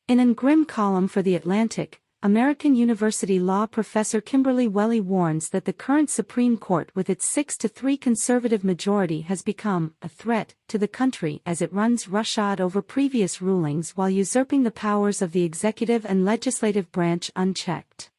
In a grim column for The Atlantic, American University law professor Kimberly Wehle warns that the current Supreme Court with its 6-3 conservative majority has become a threat to the country as it runs roughshod over previous rulings while usurping the powers of the executive and legislative branch unchecked.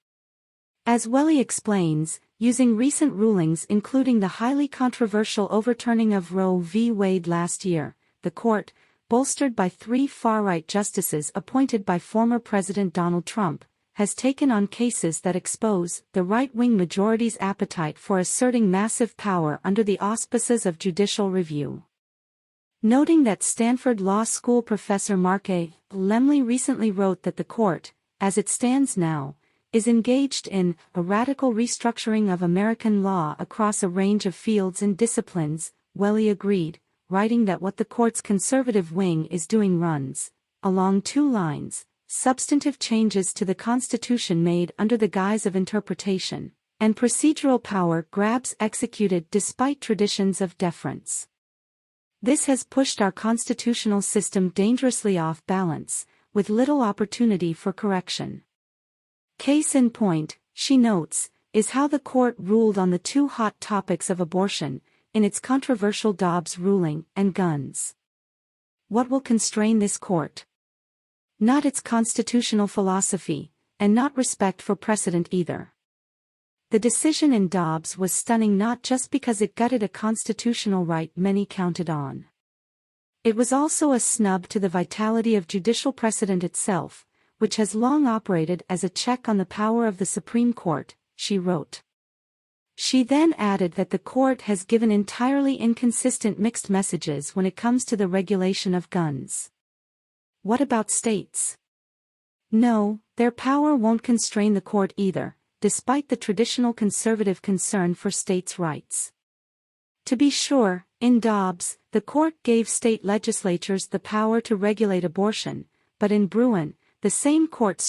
As Wehle explains, using recent rulings including the highly controversial overturning of Roe v. Wade last year, the court, bolstered by 3 far-right justices appointed by former President Donald Trump, has taken on cases that expose the right-wing majority's appetite for asserting massive power under the auspices of judicial review. Noting that Stanford Law School professor Mark A. Lemley recently wrote that the court, as it stands now, is engaged in a radical restructuring of American law across a range of fields and disciplines, Wehle agreed, writing that what the court's conservative wing is doing runs along 2 lines: substantive changes to the Constitution made under the guise of interpretation, and procedural power grabs executed despite traditions of deference. This has pushed our constitutional system dangerously off balance, with little opportunity for correction. Case in point, she notes, is how the court ruled on the 2 hot topics of abortion, in its controversial Dobbs ruling, and guns. What will constrain this court? Not its constitutional philosophy, and not respect for precedent either. The decision in Dobbs was stunning not just because it gutted a constitutional right many counted on. It was also a snub to the vitality of judicial precedent itself, which has long operated as a check on the power of the Supreme Court, she wrote. She then added that the court has given entirely inconsistent mixed messages when it comes to the regulation of guns. What about states? No, their power won't constrain the court either, despite the traditional conservative concern for states' rights. To be sure, in Dobbs, the court gave state legislatures the power to regulate abortion, but in Bruin, the same court